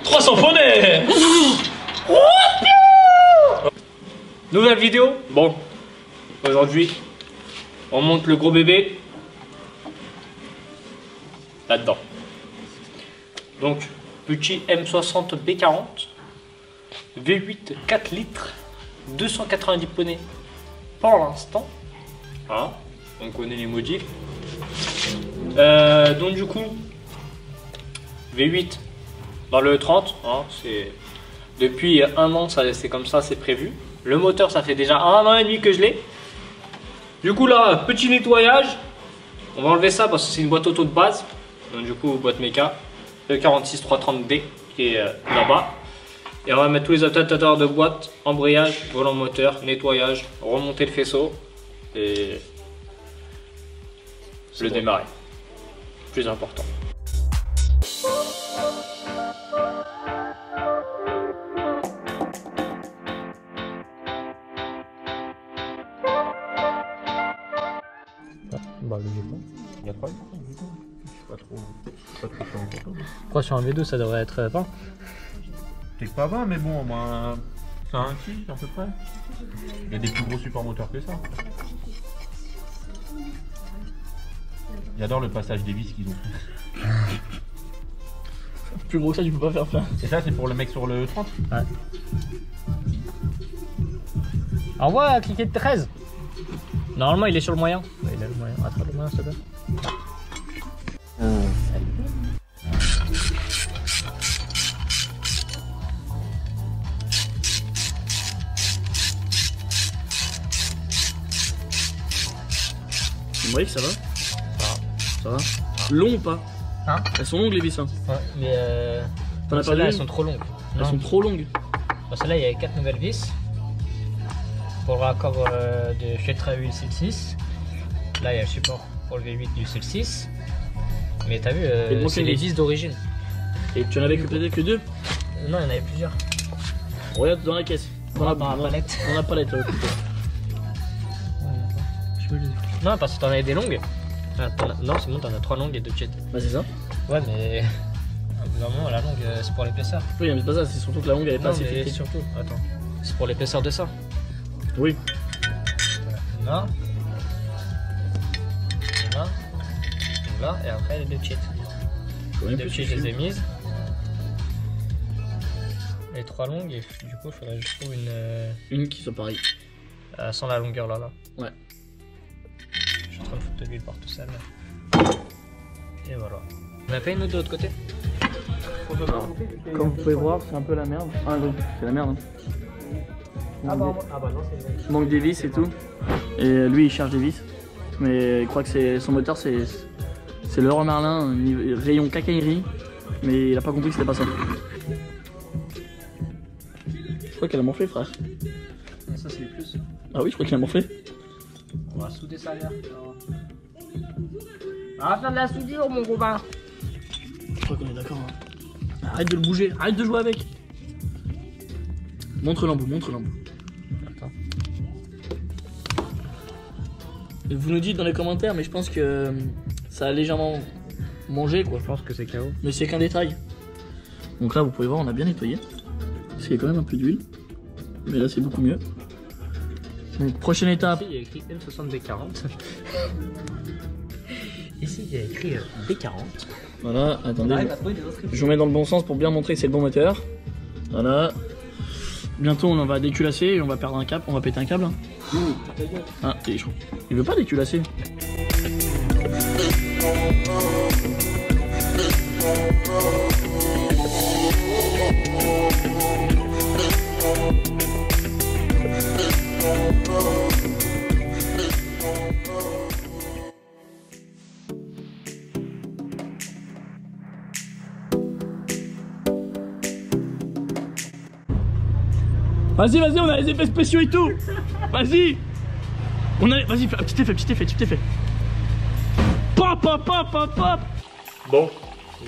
300 poneys. Nouvelle vidéo. Bon, aujourd'hui, on monte le gros bébé là-dedans. Donc, petit M60 B40, V8 4 litres, 290 poneys pour l'instant. Hein, on connaît les modifs. Donc du coup, V8 dans le 30, hein, c'est depuis un an, c'est comme ça, c'est prévu. Le moteur, ça fait déjà un an et demi que je l'ai. Du coup là, petit nettoyage. On va enlever ça parce que c'est une boîte auto de base. Donc du coup, boîte méca, le 46330D qui est là-bas. Et on va mettre tous les adaptateurs de boîte, embrayage, volant moteur, nettoyage, remonter le faisceau et le démarrer. Plus important. Bah, il y a quoi? Je sais pas trop. Quoi, sur un V2 ça devrait être 20? Peut-être pas 20, mais bon, au moins 5, 6 à peu près. Il y a des plus gros supports moteurs que ça. J'adore le passage des vis qu'ils ont fait. Plus gros que ça, tu peux pas faire plein. Et ça, c'est pour le mec sur le 30? Ouais. Envoie cliquer de 13. Normalement, il est sur le moyen. Ouais, il a le moyen. Attrape le moyen, s'il te plaît. Vous voyez que ça va? Ça va. Long ou pas? Hein? Elles sont longues les vis, hein? Ouais, mais t'en as pas celles-là, vu? elles sont trop longues. Elles sont trop longues. Bon, celle-là, il y a 4 nouvelles vis. Pour le raccord de filtre à huile C6. Là, il y a le support pour le V8 du C6. Mais t'as vu, c'est les vis d'origine. Et tu en avais que deux? Non, il y en avait plusieurs. Regarde dans la caisse. Dans la palette. Dans la palette, là. Non, parce que t'en avais des longues. Ah, non, c'est bon, t'en as 3 longues et 2 petites. Bah, c'est ça. Ouais, mais normalement, la longue, c'est pour l'épaisseur. Oui, mais c'est pas ça, c'est surtout que la longue elle est pas assez mais fixée. surtout, attends, c'est pour l'épaisseur de ça. Oui. Là, là, là, et après les deux petites. Les deux petites, je les ai mises. Les 3 longues, et du coup, il faudrait que je trouve une qui soit pareille. Sans la longueur là. Ouais. Je suis en train de foutre de l'huile partout ça. Et voilà. On a pas une autre de l'autre côté? Comme vous pouvez voir, c'est un peu la merde. Ah non, c'est la merde. Hein. Ah bah non, c'est Manque des vis et tout. Et lui il cherche des vis. Mais il croit que son moteur c'est le Leroy Merlin, rayon cacaillerie. Mais il a pas compris que c'était pas ça. Je crois qu'elle a morflé, frère. Ah, ça c'est les plus. Ah oui, je crois qu'il a morflé. On va souder ça là. On va faire de la soudure, mon gros bain. Je crois qu'on est d'accord. Hein. Arrête de le bouger, arrête de jouer avec. Montre l'embout, montre l'embout. Attends. Vous nous dites dans les commentaires, mais je pense que ça a légèrement mangé quoi. Je pense que c'est KO. Mais c'est qu'un détail. Donc là, vous pouvez voir, on a bien nettoyé. Parce qu'il y a quand même un peu d'huile. Mais là, c'est beaucoup mieux. Donc, prochaine étape. Ici, il y a écrit M60B40. Ici, il y a écrit B40. Voilà, attendez. Je vous mets dans le bon sens pour bien montrer que c'est le bon moteur. Voilà. Bientôt, on en va déculasser et on va perdre un câble. On va péter un câble. Ah, il est chaud. Il veut pas déculasser. Vas-y, vas-y, on a les effets spéciaux et tout. Vas-y. Vas-y, petit effet. Pop, pop, pop, pop, pop. Bon,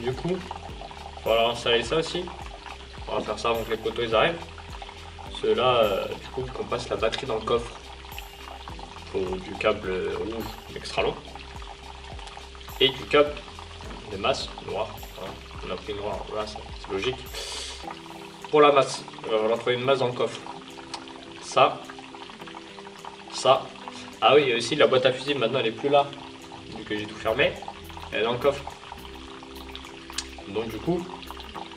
du coup, voilà, installer ça aussi. On va faire ça avant que les poteaux ils arrivent. Ceux-là, du coup, qu'on passe la batterie dans le coffre. Il faut du câble rouge extra long. Et du câble de masse noir. Hein. On a pris noir, voilà, c'est logique. pour la masse. Il va falloir trouver une masse dans le coffre. Ça. Ah oui, aussi la boîte à fusibles maintenant elle est plus là. Vu que j'ai tout fermé. Elle est dans le coffre. Donc du coup.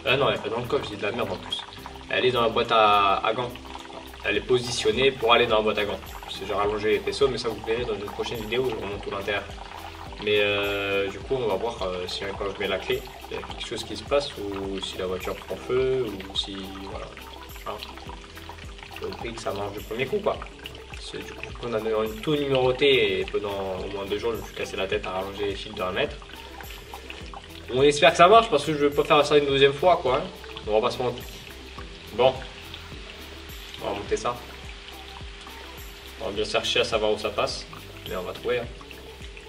Ah non, elle est pas dans le coffre, j'ai de la merde en plus. Elle est dans la boîte à gants. Elle est positionnée pour aller dans la boîte à gants. J'ai rallongé les faisceaux, mais ça vous verrez dans une prochaine vidéo où je remonte tout l'intérieur. Mais du coup, on va voir si quand je mets la clé, il y a quelque chose qui se passe ou si la voiture prend feu ou si. Voilà. Hein. J'ai compris que ça marche du premier coup quoi. Du coup, on a tout numéroté et pendant au moins 2 jours, je me suis cassé la tête à rallonger les fils de 1 mètre. On espère que ça marche parce que je veux pas faire ça une deuxième fois quoi. Hein. On va pas se mentir. Bon, on va monter ça. On va bien chercher à savoir où ça passe, mais on va trouver. Hein.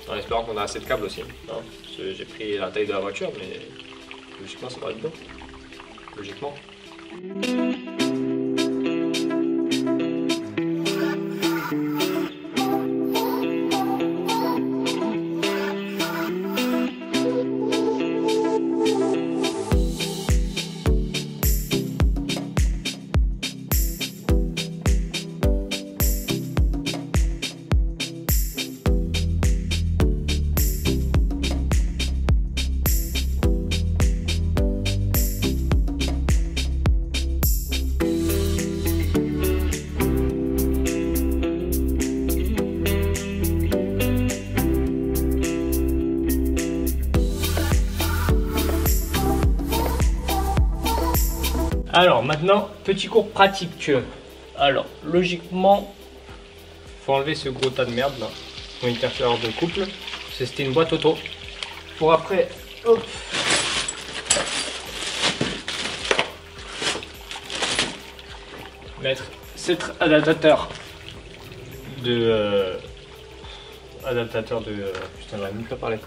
En espérant qu'on a assez de câbles aussi. Hein. J'ai pris la taille de la voiture, mais logiquement ça doit être bon. Logiquement. Alors maintenant, petit cours pratique. Alors logiquement, faut enlever ce gros tas de merde là, mon interféreur de couple. C'était une boîte auto. Pour après, hop, mettre cet adaptateur de putain, j'arrive même pas à parler.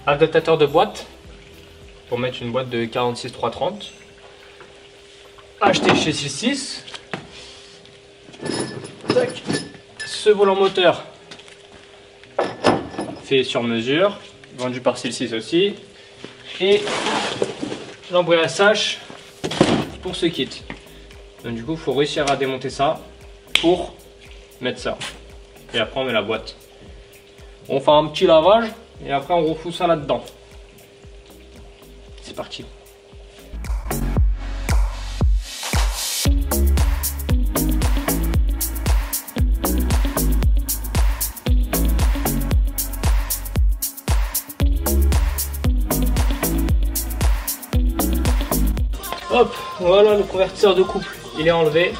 Adaptateur de boîte pour mettre une boîte de 46330 acheté chez 66. Tac. Ce volant moteur fait sur mesure, vendu par 66 aussi, et l'embrayage pour ce kit. Donc du coup il faut réussir à démonter ça pour mettre ça, et après on met la boîte. On fait un petit lavage et après on refout ça là dedans. C'est parti. Hop, voilà le convertisseur de couple, il est enlevé.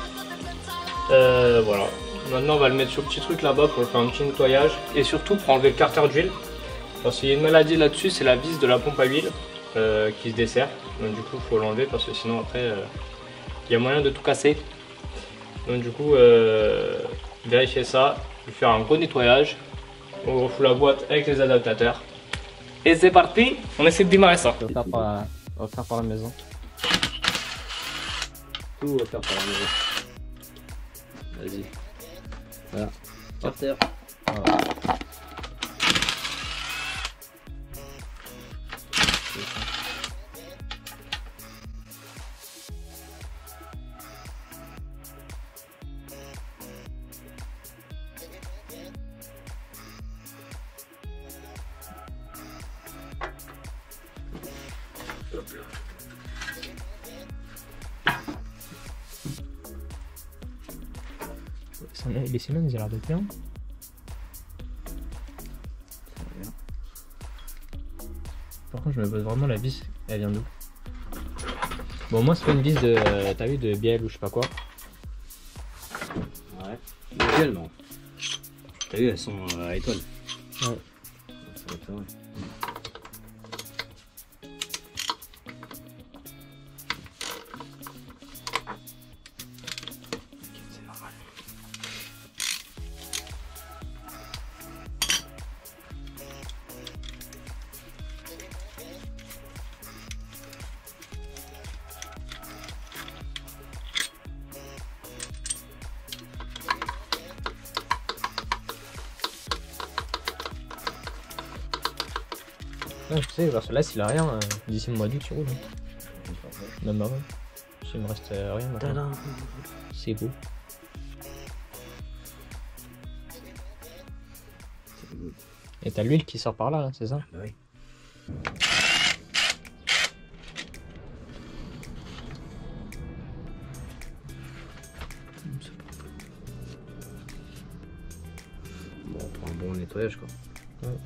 Voilà. Maintenant on va le mettre sur le petit truc là-bas pour faire un petit nettoyage et surtout pour enlever le carter d'huile. Parce qu'il y a une maladie là-dessus, c'est la vis de la pompe à huile qui se dessert. Donc du coup il faut l'enlever parce que sinon après il y a moyen de tout casser. Donc du coup vérifiez ça, je vais faire un gros nettoyage. On refout la boîte avec les adaptateurs. Et c'est parti, on essaie de démarrer ça. On va faire par la maison. Tout va faire par la maison. Vas-y. Voilà. Sur terre. Voilà. Les Siemens, il a l'air de bien. Par contre, je me pose vraiment la vis, elle vient d'où? Bon, moi, c'est pas une vis de. T'as vu, de bielle ou je sais pas quoi? Ouais. De bielle, non. T'as vu, elles sont à étoile. Ouais. Ça va être ça, ouais. Ouais, je sais, parce que là, s'il a rien, d'ici le mois d'août, tu roules. Non, bah ouais. Il me reste rien maintenant. C'est beau. Et t'as l'huile qui sort par là, c'est ça? Bah oui. Bon, on prend un bon nettoyage quoi. Ouais.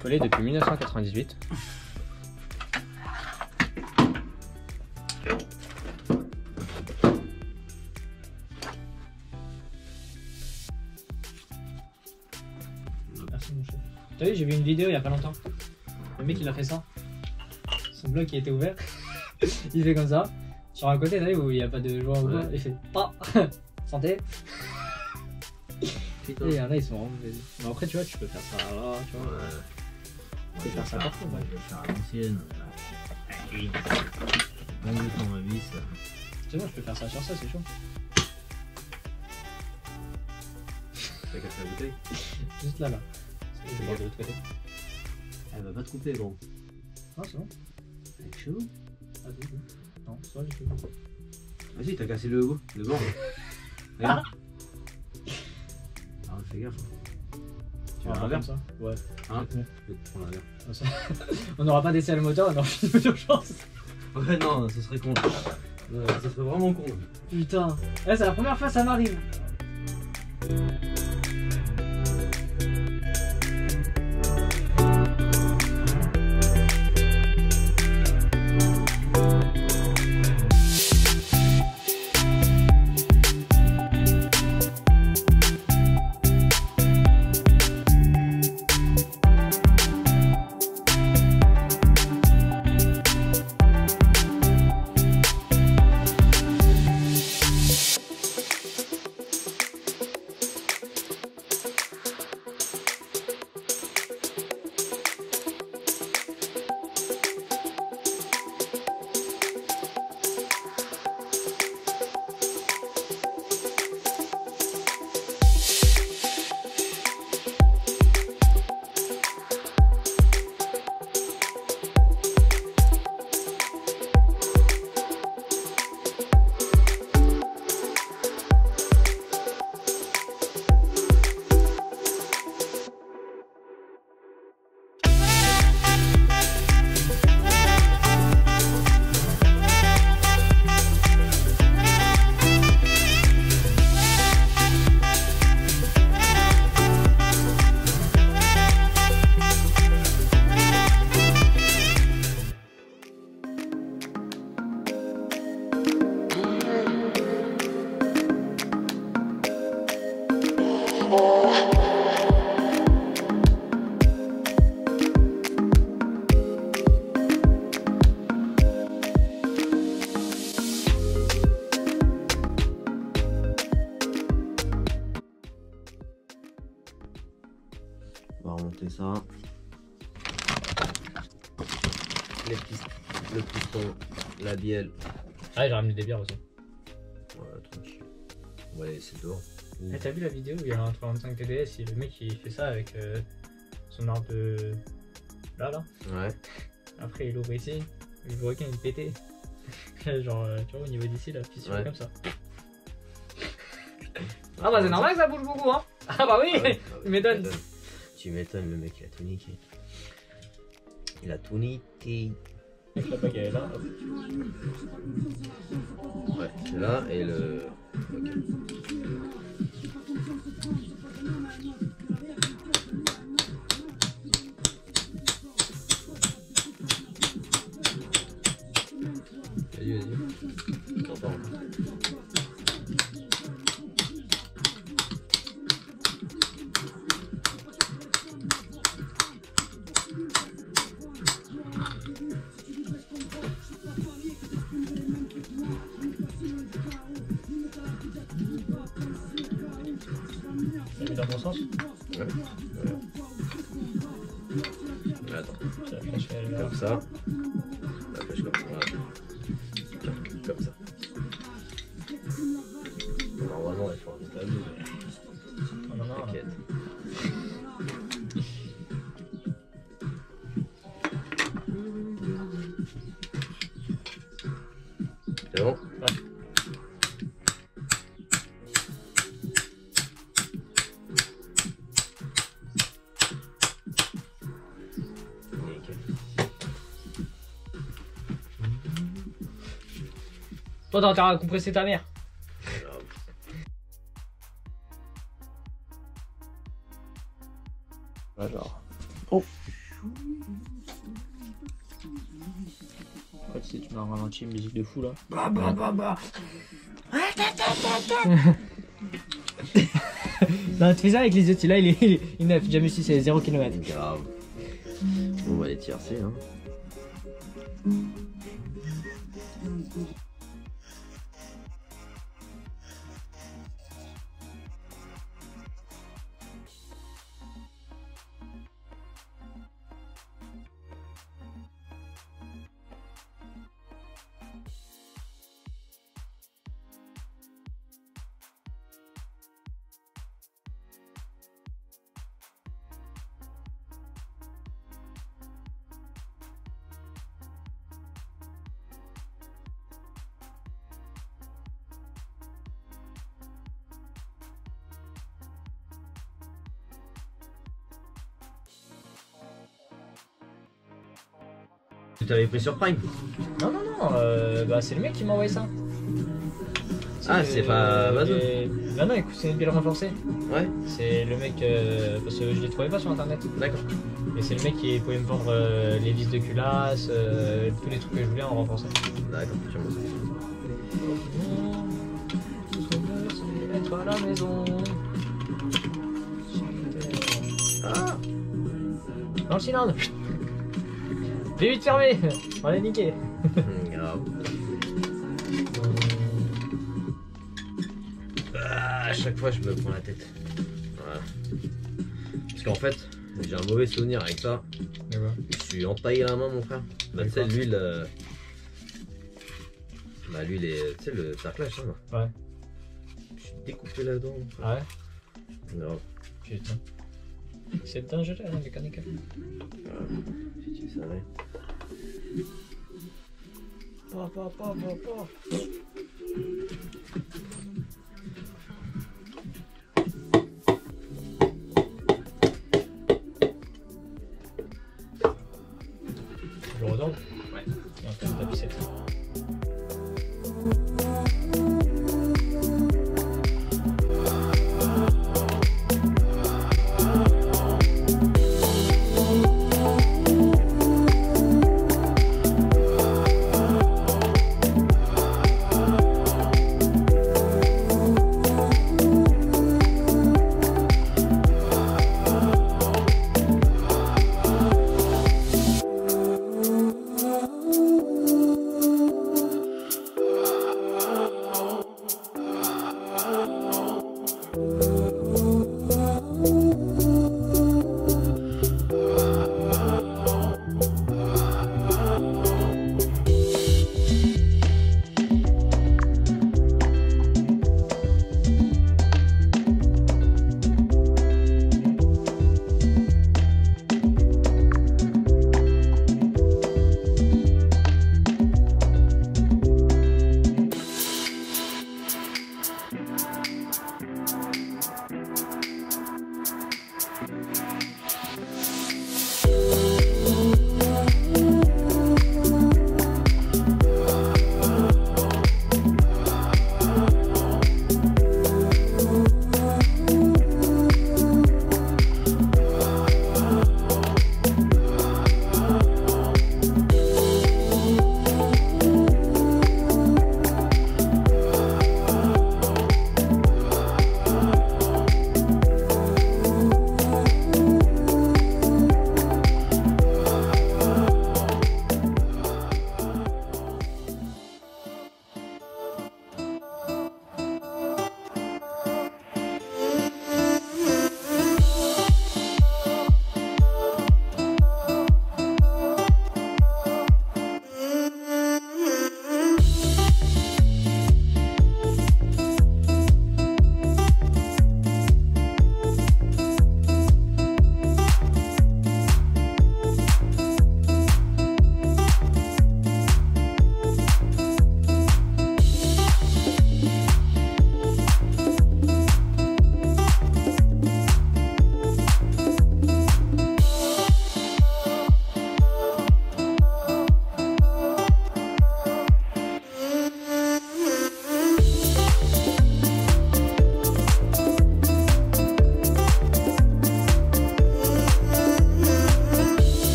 Pelé depuis 1998. Merci mon chef. T'as vu, j'ai vu une vidéo il y a pas longtemps. Le mec il a fait ça. Son blog qui était ouvert. Il fait comme ça. Sur un côté, t'as vu, où il n'y a pas de joie ou quoi. Il fait ah santé. Putain. Et là ils sont vraiment. Mais après tu vois, tu peux faire ça là, tu vois. Ouais. Tu peux faire ça partout. Ouais, je vais faire à l'ancienne. Même le tournevis. C'est bon, je peux faire ça sur ça, c'est chaud. T'as qu'à faire la bouteille. Juste là. Je vais voir de l'autre côté. Elle va pas te couper, gros. Non, c'est bon. C'est chaud. Ah, c'est bon. Non, c'est vrai, j'ai fait. Vas-y, t'as cassé le bord. Regarde. Ah, fais gaffe. Tu veux un verre ça? Ouais. Hein? Je vais te prendre un verre. On n'aura pas d'essai à le moteur, on aura une d'urgence. Ouais, non, ce serait con. Ça serait vraiment con. Putain. Ouais, c'est la première fois que ça m'arrive. On va remonter ça. Le piston, la bielle. Ah, j'ai ramené des bières aussi. Voilà, tranquille. On va les laisser dehors. Eh, t'as vu la vidéo où il y a un 325 TDS et le mec il fait ça avec son arbre de. Là. Ouais. Après il ouvre ici, le requin il pétait. Genre, tu vois, au niveau d'ici, la fissure Ouais. comme ça. Ah bah c'est normal que ça bouge beaucoup, hein. Ah bah oui, tu m'étonnes. Tu m'étonnes, le mec il a tout niqué. Il a tout niqué. Avec la bague, elle est là. Ouais, c'est là et le. Ok. Vas-y. T'entends. Ça va dans mon sens. Ouais. Voilà. Attends. C'est la flèche, elle est là. Comme ça. La flèche comme ça. Voilà. Comme ça. Normalement, il faut un peu. Non, non, non. T'inquiète. Toi, t'as intérêt à compresser ta mère. Ouais, genre. Oh. En fait, si tu m'as ralenti une musique de fou là. Bah bah bah bah. Non, tu fais ça avec les autres, là il n'a jamais su, c'est 0 km. Grave. On va les tiercer, hein. Tu t'avais pris sur Prime? Non, bah c'est le mec qui m'a envoyé ça. Ah, c'est pas Amazon? Bah non, écoute, c'est une pile renforcée. Ouais, C'est le mec, parce que je les trouvais pas sur internet. d'accord. Et c'est le mec qui pouvait me vendre les vis de culasse, tous les trucs que je voulais en renforcé. D'accord, tu vois. Être à la maison. Ah, Dans le cylindre. V8 fermé. On l'a niqué. grave. Ah, à chaque fois, je me prends la tête. Voilà. Parce qu'en fait, j'ai un mauvais souvenir avec ça. Je suis entaillé la main, mon frère. Bah, tu sais, l'huile. Bah, l'huile est. Tu sais, le cerclage, ça, là. Ouais. Je suis découpé là-dedans. Ah ouais. Grave. Putain. C'est dangereux, la mécanique. Si tu savais. Je le redonne. Ouais. Et on fait une tapissette.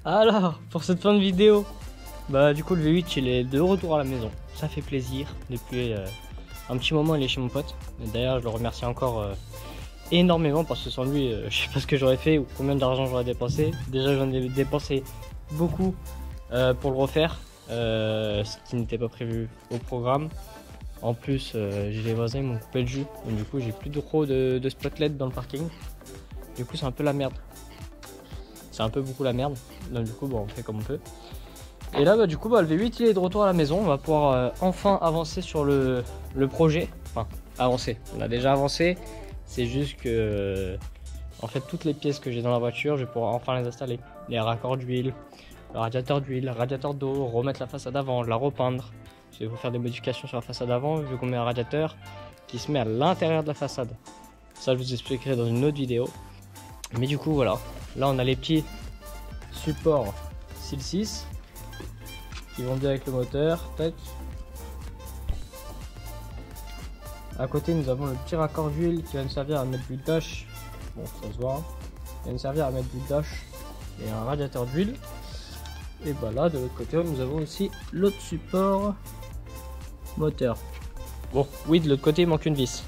Alors, pour cette fin de vidéo, bah du coup le V8 il est de retour à la maison. Ça fait plaisir. Depuis un petit moment il est chez mon pote. D'ailleurs je le remercie encore énormément parce que sans lui je sais pas ce que j'aurais fait ou combien d'argent j'aurais dépensé. Déjà j'en ai dépensé beaucoup pour le refaire, ce qui n'était pas prévu au programme. En plus j'ai les voisins ils m'ont coupé le jus, donc du coup j'ai plus trop de spotlight dans le parking. Du coup c'est un peu la merde. C'est un peu beaucoup la merde, donc du coup bon, on fait comme on peut. Et là bah, du coup bah, le V8 il est de retour à la maison, on va pouvoir enfin avancer sur le projet. Enfin avancer, on a déjà avancé, c'est juste que en fait toutes les pièces que j'ai dans la voiture je vais pouvoir enfin les installer. Les raccords d'huile, le radiateur d'huile, le radiateur d'eau, remettre la façade avant, la repeindre. Il faut faire des modifications sur la façade avant vu qu'on met un radiateur qui se met à l'intérieur de la façade. Ça je vous expliquerai dans une autre vidéo. Mais du coup voilà, là on a les petits supports SIL 6 qui vont bien avec le moteur. Tac. À côté nous avons le petit raccord d'huile qui va nous servir à mettre du dash. Bon ça se voit, hein. Il va nous servir à mettre du dash et un radiateur d'huile. Et bah là de l'autre côté nous avons aussi l'autre support moteur. Bon oui de l'autre côté il manque une vis.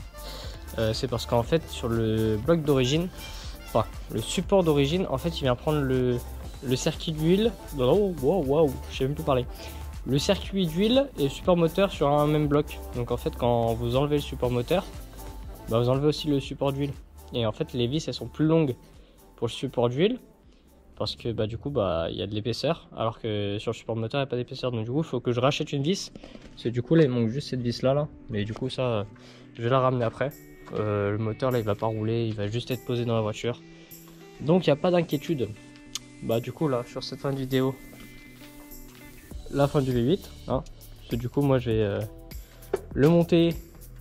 C'est parce qu'en fait sur le bloc d'origine, enfin le support d'origine en fait il vient prendre le circuit d'huile. Oh wow, je sais même plus parler. Le circuit d'huile et le support moteur sur un même bloc. Donc en fait quand vous enlevez le support moteur, bah, vous enlevez aussi le support d'huile. Et en fait les vis elles sont plus longues pour le support d'huile. Parce que bah, du coup bah, y a de l'épaisseur, alors que sur le support moteur il n'y a pas d'épaisseur. Donc du coup il faut que je rachète une vis. Parce que du coup là il manque juste cette vis là. Mais du coup ça je vais la ramener après. Le moteur là il va pas rouler, il va juste être posé dans la voiture. Donc il n'y a pas d'inquiétude. Bah du coup là sur cette fin de vidéo, la fin du V8 hein, parce que du coup moi je vais le monter.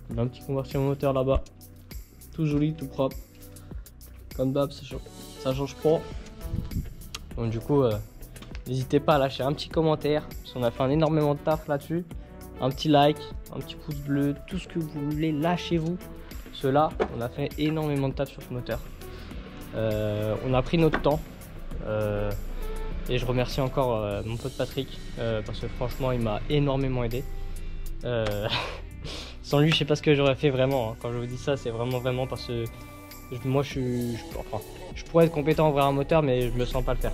On a un petit convertisseur moteur là-bas, tout joli, tout propre. Comme d'hab ça change pas. Donc du coup n'hésitez pas à lâcher un petit commentaire parce qu'on a fait énormément de taf là-dessus. Un petit like, un petit pouce bleu, tout ce que vous voulez, lâchez-vous. Cela, on a fait énormément de taf sur ce moteur. On a pris notre temps. Et je remercie encore mon pote Patrick parce que franchement il m'a énormément aidé. Sans lui je sais pas ce que j'aurais fait vraiment, hein. Quand je vous dis ça c'est vraiment parce que moi je pourrais être compétent à ouvrir un moteur mais je me sens pas le faire.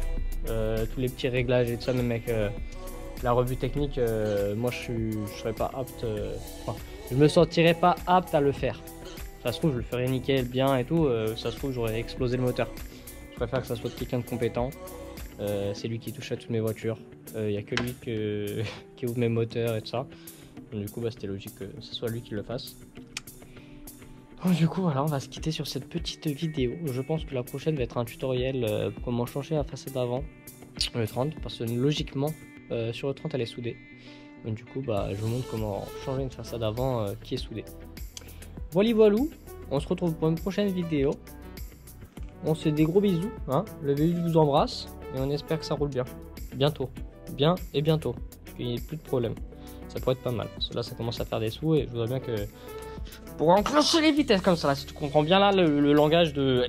Tous les petits réglages et tout ça, même avec la revue technique, moi je serais pas apte, je me sentirais pas apte à le faire. Ça se trouve je le ferais nickel bien et tout, ça se trouve j'aurais explosé le moteur. Je préfère que ça soit quelqu'un de compétent. C'est lui qui touche à toutes mes voitures. Il n'y a que lui qui ouvre mes moteurs et tout ça. Donc, du coup bah, c'était logique que ce soit lui qui le fasse. Donc, du coup voilà, on va se quitter sur cette petite vidéo. Je pense que la prochaine va être un tutoriel comment changer la façade avant le 30, parce que logiquement sur le 30 elle est soudée. Donc du coup bah, je vous montre comment changer une façade avant qui est soudée. Voilà, on se retrouve pour une prochaine vidéo. On se fait des gros bisous, hein. Le V8 vous embrasse et on espère que ça roule bien. Bientôt, bien et bientôt, qu'il n'y ait plus de problème. Ça pourrait être pas mal, parce que là ça commence à faire des sous et je voudrais bien que... Pour enclencher les vitesses comme ça, là, si tu comprends bien là le langage de...